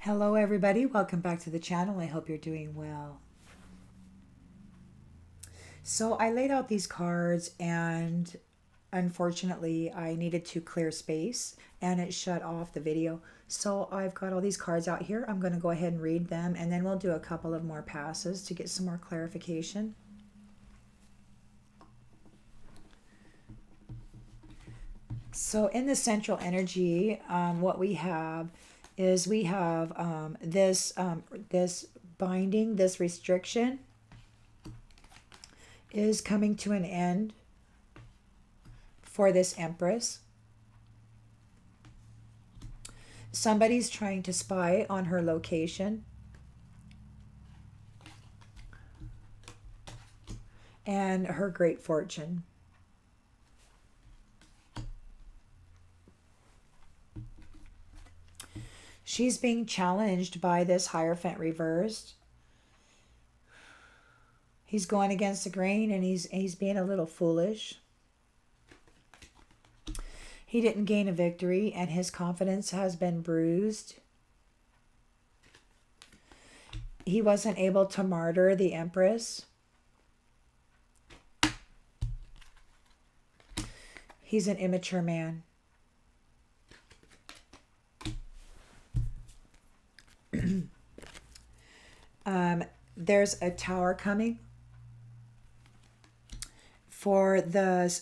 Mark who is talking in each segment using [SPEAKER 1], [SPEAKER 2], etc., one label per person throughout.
[SPEAKER 1] Hello everybody, welcome back to the channel. I hope you're doing well. So I laid out these cards and unfortunately I needed to clear space and it shut off the video. So I've got all these cards out here. I'm going to go ahead and read them and then we'll do a couple of more passes to get some more clarification. So in the central energy, what we have is we have this binding, this restriction is coming to an end for this Empress. Somebody's trying to spy on her location. And her great fortune. She's being challenged by this Hierophant reversed. He's going against the grain and he's being a little foolish. He didn't gain a victory and his confidence has been bruised. He wasn't able to martyr the Empress. He's an immature man. There's a tower coming for this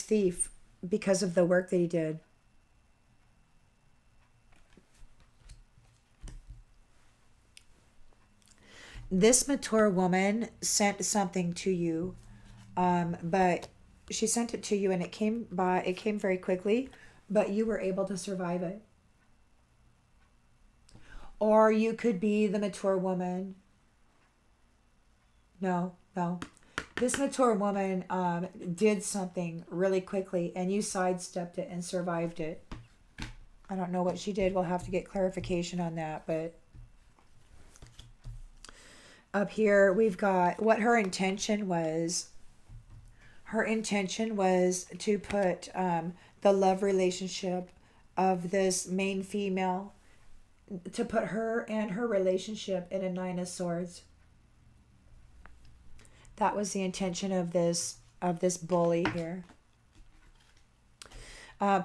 [SPEAKER 1] thief because of the work that he did. This mature woman sent something to you, but she sent it to you and it came very quickly, but you were able to survive it. Or you could be the mature woman. No. This mature woman did something really quickly and you sidestepped it and survived it. I don't know what she did. We'll have to get clarification on that. But up here we've got what her intention was. Her intention was to put the love relationship of this main female, to put her and her relationship in a Nine of Swords. That was the intention of this bully here.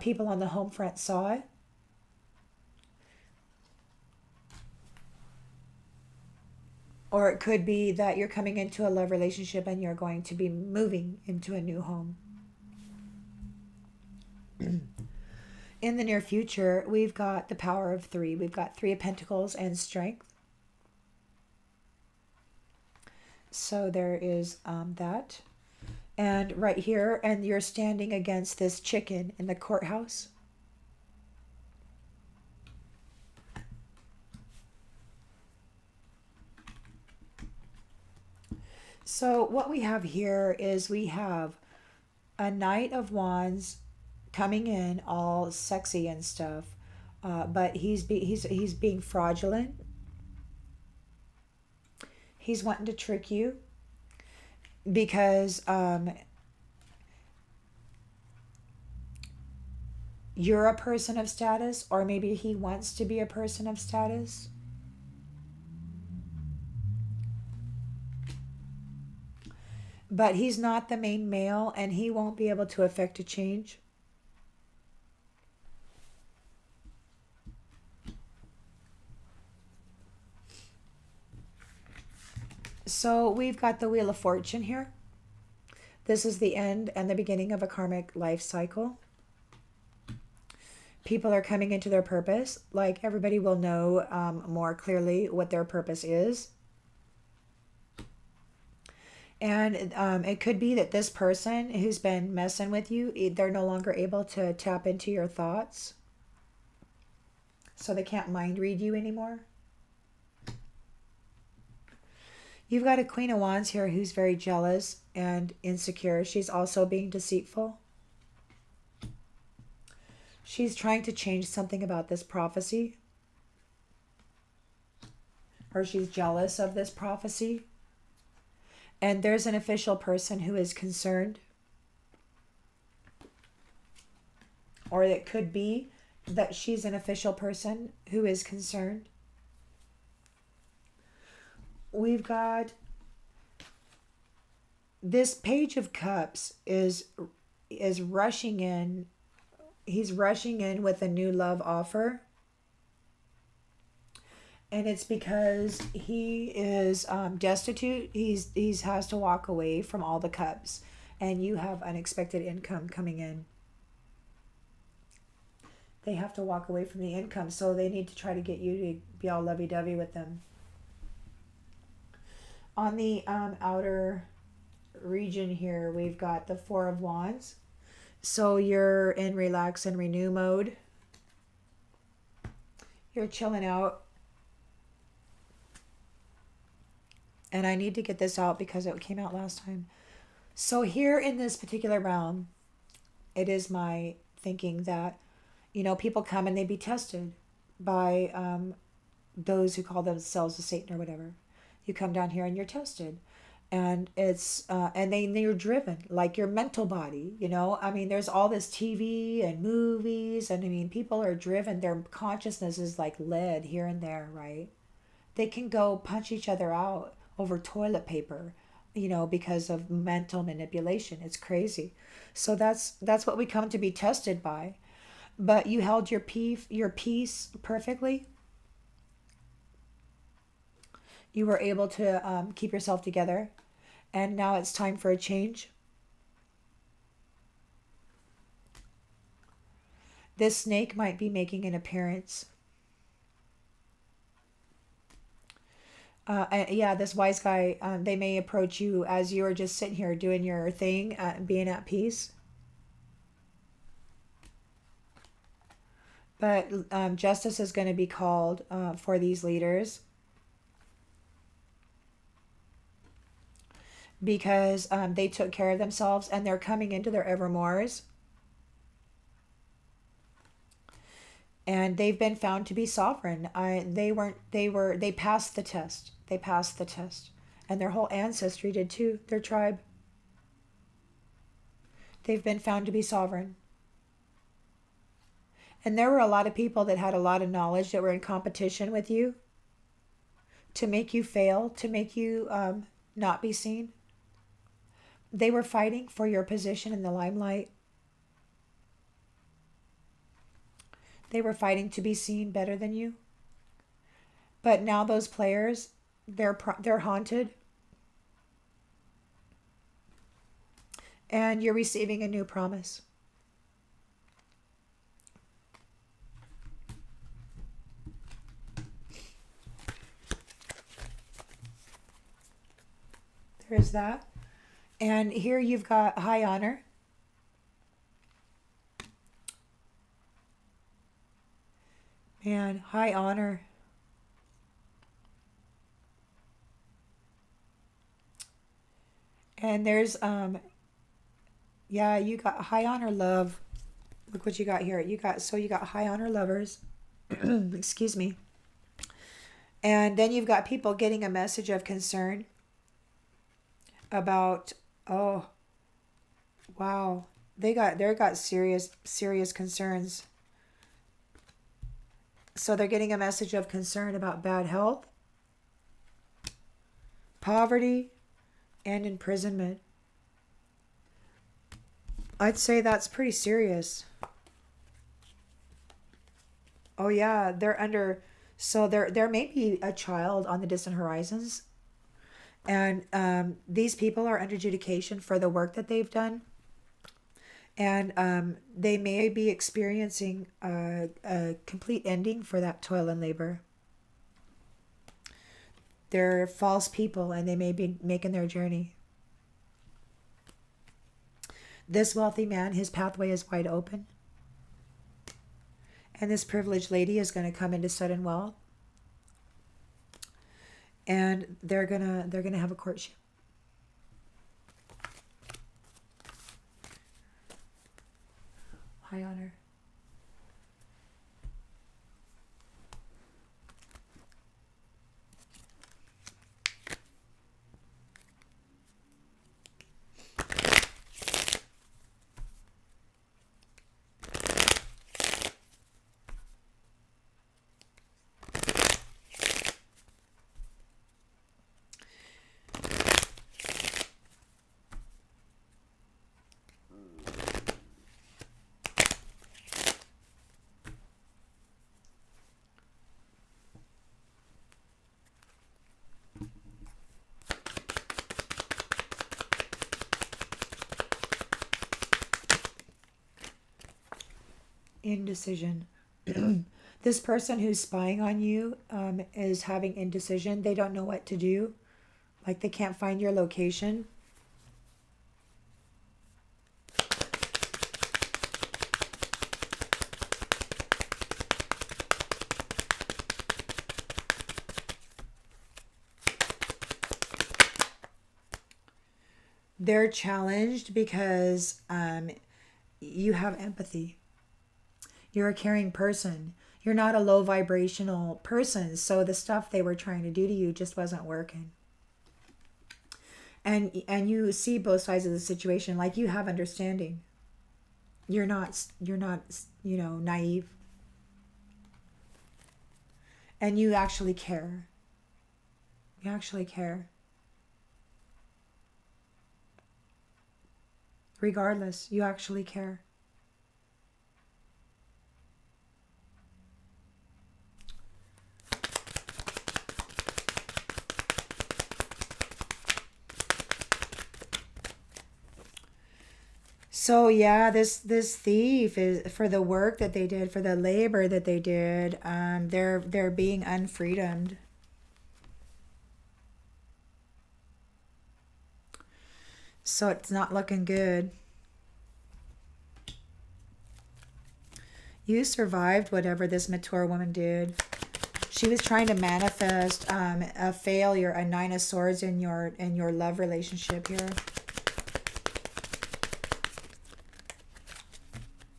[SPEAKER 1] People on the home front saw it. Or it could be that you're coming into a love relationship and you're going to be moving into a new home. In the near future, we've got the power of 3. We've got 3 of Pentacles and strength. So there is that. And right here, and you're standing against this chicken in the courthouse. So what we have here is we have a Knight of Wands coming in all sexy and stuff, but he's being fraudulent. He's wanting to trick you because you're a person of status, or maybe he wants to be a person of status. But he's not the main male and he won't be able to effect a change. So we've got the Wheel of Fortune here. This is the end and the beginning of a karmic life cycle. People are coming into their purpose. Like, everybody will know more clearly what their purpose is. And it could be that this person who's been messing with you, they're no longer able to tap into your thoughts. So they can't mind read you anymore. You've got a Queen of Wands here who's very jealous and insecure. She's also being deceitful. She's trying to change something about this prophecy. Or she's jealous of this prophecy. And there's an official person who is concerned. Or it could be that she's an official person who is concerned. we've got this Page of Cups is rushing in. He's rushing in with a new love offer, and it's because he is destitute. He's has to walk away from all the cups, and you have unexpected income coming in. They have to walk away from the income, so they need to try to get you to be all lovey-dovey with them. On the outer region here, we've got the Four of Wands. So you're in relax and renew mode. You're chilling out. And I need to get this out because it came out last time. So here in this particular realm, it is my thinking that, people come and they be tested by those who call themselves a Satan or whatever. You come down here and you're tested. And it's and you're driven like your mental body. There's all this TV and movies, and people are driven. Their consciousness is like lead here and there, right? They can go punch each other out over toilet paper, because of mental manipulation. It's crazy. So that's what we come to be tested by. But you held your peace perfectly. You were able to keep yourself together, and now it's time for a change. This snake might be making an appearance. Yeah, this wise guy, they may approach you as you are just sitting here doing your thing, being at peace. But justice is going to be called for these leaders. Because they took care of themselves and they're coming into their evermores. And they've been found to be sovereign. They passed the test. They passed the test. And their whole ancestry did too, their tribe. They've been found to be sovereign. And there were a lot of people that had a lot of knowledge that were in competition with you to make you fail, to make you not be seen. They were fighting for your position in the limelight. They were fighting to be seen better than you. But now those players, they're haunted. And you're receiving a new promise. There's that. And here you've got high honor. Man, high honor. And there's you got high honor love. Look what you got here. You got high honor lovers. Excuse me. And then you've got people getting a message of concern about, oh, wow, they got serious concerns. So they're getting a message of concern about bad health, poverty, and imprisonment. I'd say that's pretty serious. Oh yeah, there may be a child on the distant horizons. And these people are under adjudication for the work that they've done. And they may be experiencing a complete ending for that toil and labor. They're false people and they may be making their journey. This wealthy man, his pathway is wide open. And this privileged lady is going to come into sudden wealth. And they're gonna have a courtship. High honor. Indecision. This person who's spying on you is having indecision. They don't know what to do. Like they can't find your location. They're challenged because you have empathy. You're a caring person. You're not a low vibrational person. So the stuff they were trying to do to you just wasn't working. And you see both sides of the situation. Like you have understanding. You're not naive. And you actually care. You actually care. Regardless, you actually care. So yeah, this thief is for the work that they did, for the labor that they did. They're being unfreedomed. So it's not looking good. You survived whatever this mature woman did. She was trying to manifest a failure, a Nine of Swords in your love relationship here.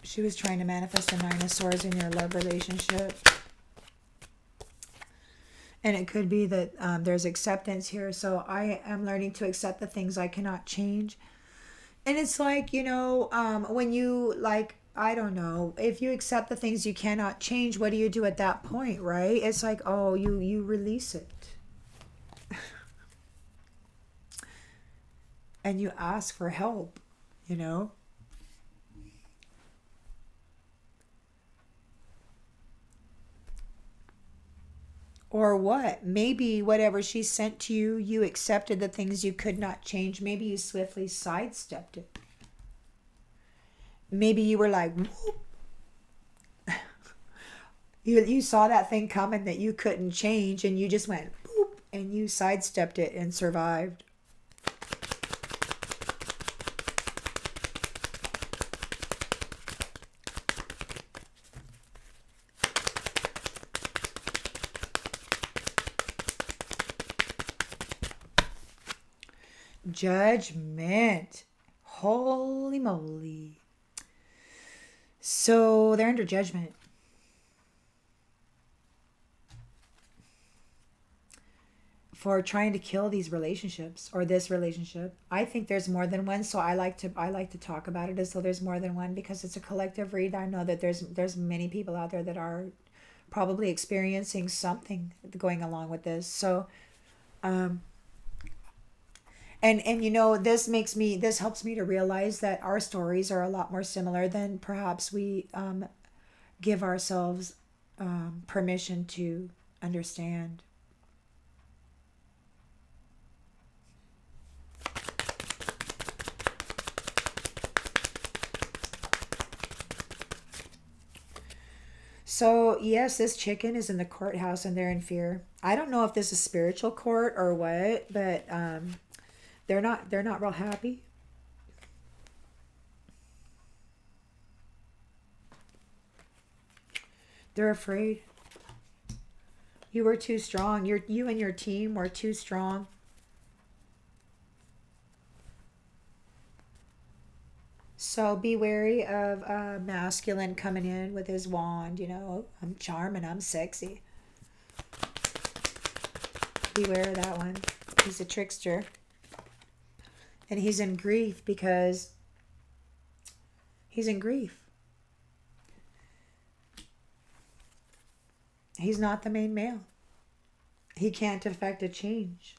[SPEAKER 1] She was trying to manifest a Nine of Swords in your love relationship. And it could be that there's acceptance here. So I am learning to accept the things I cannot change. And it's like, when you, like, I don't know, if you accept the things you cannot change, what do you do at that point, right? It's like, oh, you release it. And you ask for help, Or what? Maybe whatever she sent to you, you accepted the things you could not change. Maybe you swiftly sidestepped it. Maybe you were like, whoop. You saw that thing coming that you couldn't change and you just went, boop, and you sidestepped it and survived. Judgment. Holy moly. So they're under judgment. For trying to kill these relationships or this relationship. I think there's more than one, so I like to talk about it as though there's more than one because it's a collective read. I know that there's many people out there that are probably experiencing something going along with this. So and this helps me to realize that our stories are a lot more similar than perhaps we give ourselves permission to understand. So yes, this chicken is in the courthouse and they're in fear. I don't know if this is spiritual court or what, but they're not real happy. They're afraid. You were too strong. You and your team were too strong. So be wary of a masculine coming in with his wand, I'm charming, I'm sexy. Beware of that one. He's a trickster. And he's in grief because he's in grief. He's not the main male. He can't affect a change.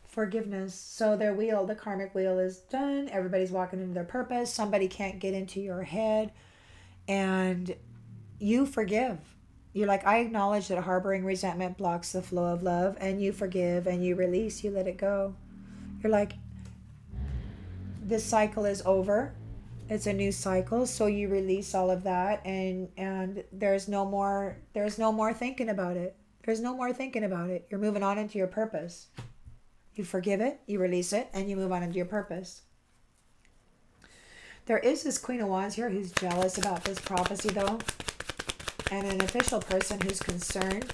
[SPEAKER 1] Forgiveness. So the karmic wheel is done. Everybody's walking into their purpose. Somebody can't get into your head. And you forgive. You're like, I acknowledge that harboring resentment blocks the flow of love. And you forgive and you release. You let it go. You're like, this cycle is over. It's a new cycle, so you release all of that, and there's no more thinking about it. There's no more thinking about it. You're moving on into your purpose. You forgive it, you release it, and you move on into your purpose. There is this Queen of Wands here who's jealous about this prophecy, though, and an official person who's concerned.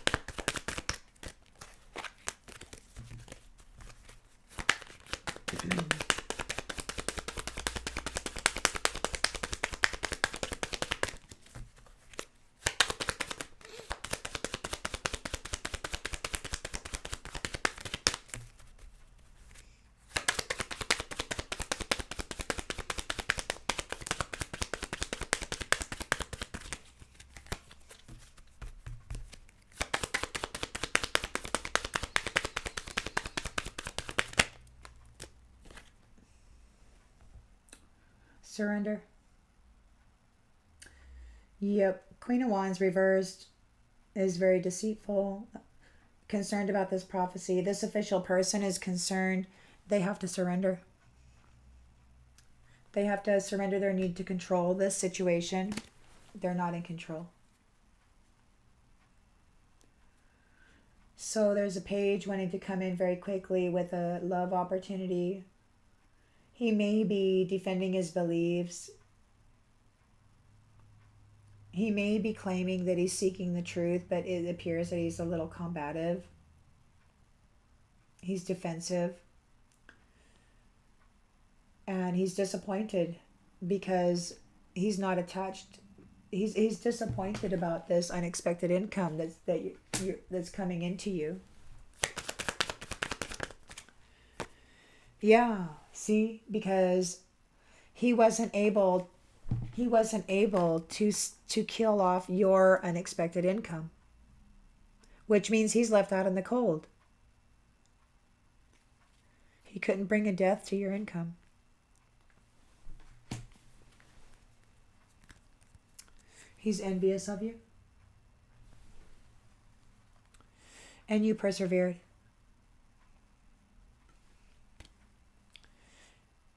[SPEAKER 1] Surrender. Yep. Queen of Wands reversed is very deceitful, concerned about this prophecy. This official person is concerned. They have to surrender. They have to surrender their need to control this situation. They're not in control. So there's a page wanting to come in very quickly with a love opportunity. He may be defending his beliefs. He may be claiming that he's seeking the truth, but it appears that he's a little combative. He's defensive. And he's disappointed because he's not attached. He's disappointed about this unexpected income that's coming into you. Yeah, see, because he wasn't able to kill off your unexpected income, which means he's left out in the cold. He couldn't bring a death to your income. He's envious of you. And you persevered.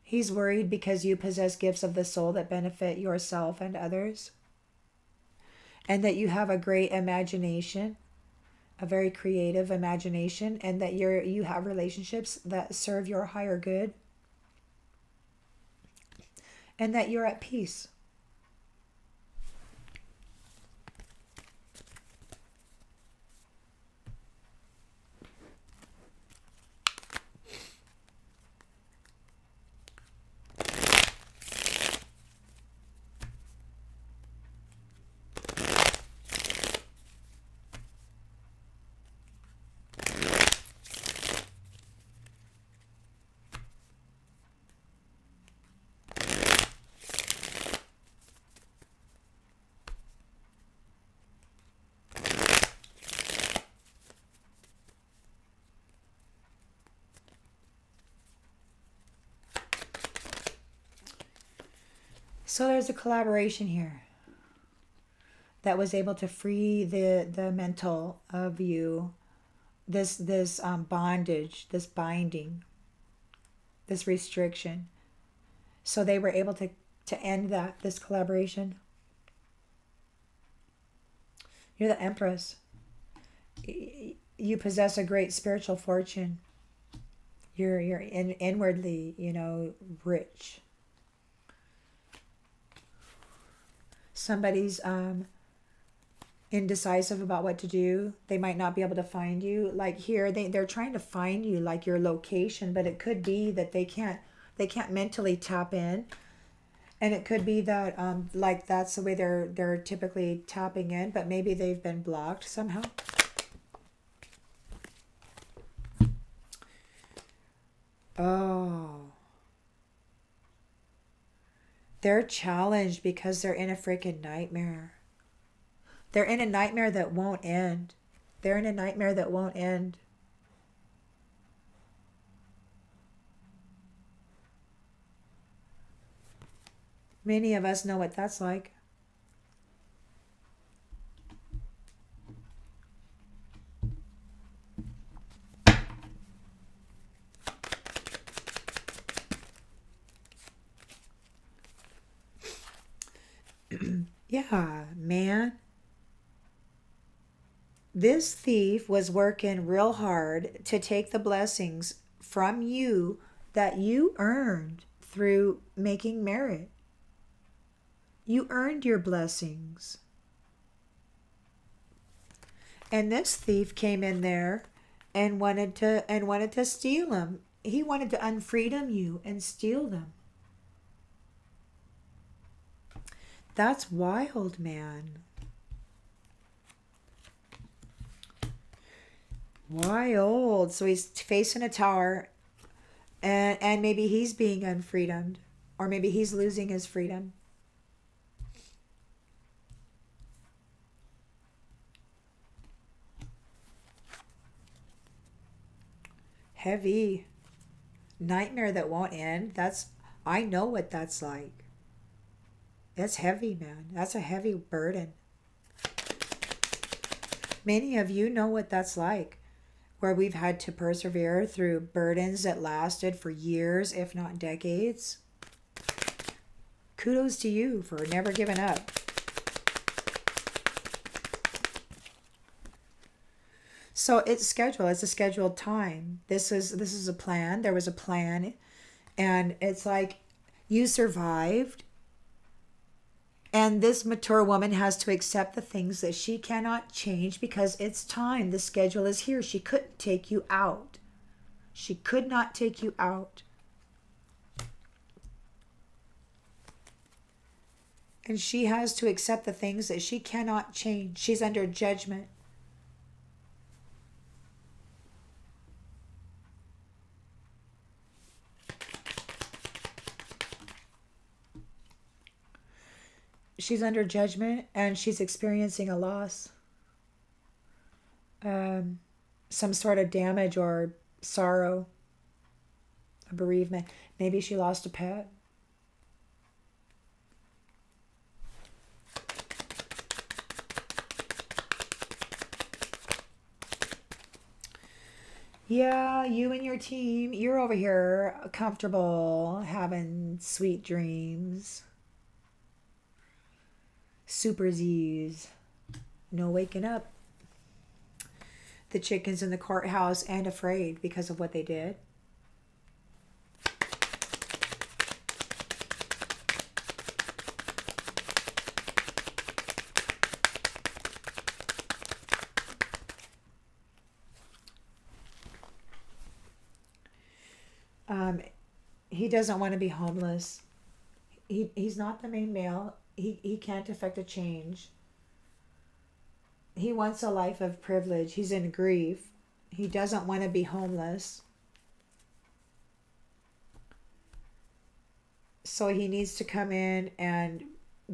[SPEAKER 1] He's worried because you possess gifts of the soul that benefit yourself and others. And that you have a great imagination, a very creative imagination, and that you have relationships that serve your higher good. And that you're at peace. So there's a collaboration here that was able to free the mental of you, this bondage, this binding, this restriction. So they were able to end this collaboration. You're the Empress. You possess a great spiritual fortune. You're inwardly, rich. Somebody's indecisive about what to do. They might not be able to find you. Like here, they're trying to find you, like your location, but it could be that they can't mentally tap in. And it could be that like that's the way they're typically tapping in, but maybe they've been blocked somehow. Oh. They're challenged because they're in a freaking nightmare. They're in a nightmare that won't end. They're in a nightmare that won't end. Many of us know what that's like. Yeah, man. This thief was working real hard to take the blessings from you that you earned through making merit. You earned your blessings. And this thief came in there and wanted to steal them. He wanted to unfreedom you and steal them. That's wild, man. Wild. So he's facing a tower, and maybe he's being unfreedomed, or maybe he's losing his freedom. Heavy. Nightmare that won't end. I know what that's like. That's heavy, man. That's a heavy burden. Many of you know what that's like, where we've had to persevere through burdens that lasted for years, if not decades. Kudos to you for never giving up. So it's scheduled. It's a scheduled time. This is a plan. There was a plan, and it's like you survived. And this mature woman has to accept the things that she cannot change because it's time. The schedule is here. She couldn't take you out. She could not take you out. And she has to accept the things that she cannot change. She's under judgment. She's under judgment and she's experiencing a loss. Some sort of damage or sorrow, a bereavement. Maybe she lost a pet. Yeah, you and your team, you're over here comfortable, having sweet dreams. Super Z's. No waking up. The chicken's in the courthouse and afraid because of what they did. He doesn't want to be homeless. He's not the main male. He can't affect a change. He wants a life of privilege. He's in grief. He doesn't want to be homeless. So he needs to come in and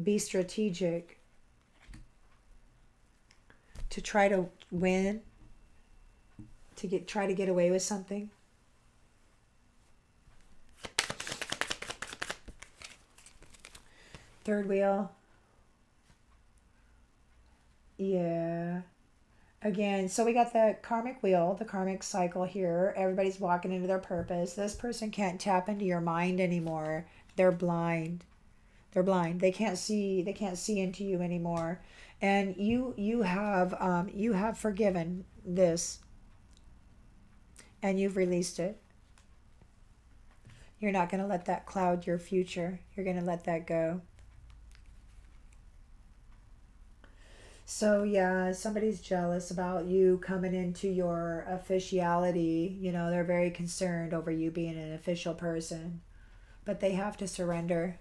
[SPEAKER 1] be strategic to try to win, try to get away with something. Third wheel. Yeah. Again, so we got the karmic wheel, the karmic cycle here. Everybody's walking into their purpose. This person can't tap into your mind anymore. They're blind. They're blind. They can't see into you anymore. And you have forgiven this and you've released it. You're not going to let that cloud your future. You're going to let that go. So yeah, somebody's jealous about you coming into your officiality. They're very concerned over you being an official person, but they have to surrender.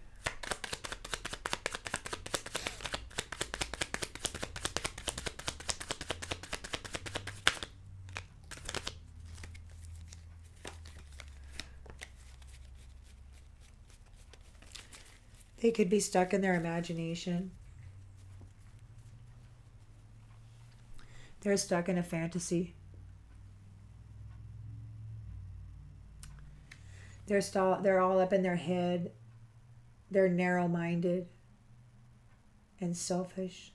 [SPEAKER 1] They could be stuck in their imagination. They're stuck in a fantasy. They're all up in their head. They're narrow-minded and selfish.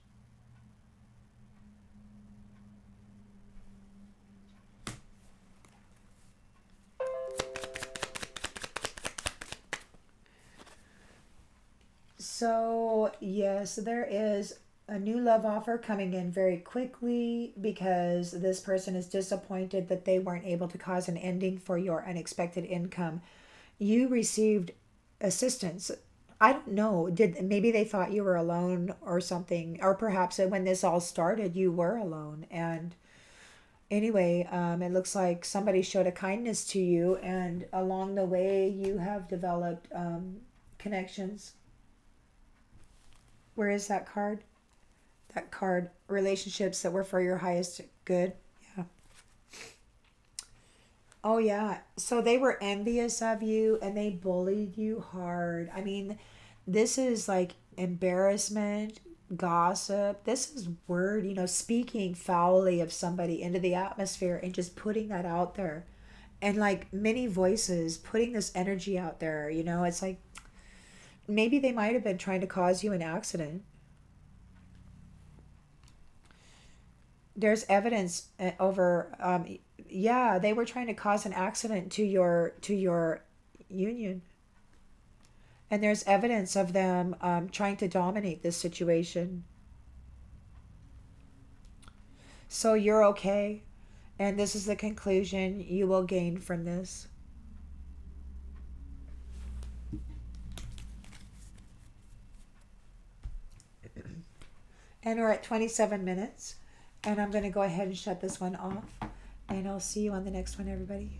[SPEAKER 1] So, yes, there is a new love offer coming in very quickly because this person is disappointed that they weren't able to cause an ending for your unexpected income. You received assistance. I don't know. Did maybe they thought you were alone or something, or perhaps when this all started, you were alone. And anyway, it looks like somebody showed a kindness to you, and along the way, you have developed connections. Where is that card? That card, relationships that were for your highest good. Yeah. Oh yeah. So they were envious of you and they bullied you hard. I mean, this is like embarrassment, gossip. This is word, speaking foully of somebody into the atmosphere and just putting that out there. And like many voices putting this energy out there, it's like maybe they might have been trying to cause you an accident. There's evidence over yeah, they were trying to cause an accident to your union, and there's evidence of them trying to dominate this situation. So you're okay, and this is the conclusion you will gain from this. And we're at 27 minutes, and I'm going to go ahead and shut this one off, and I'll see you on the next one, everybody.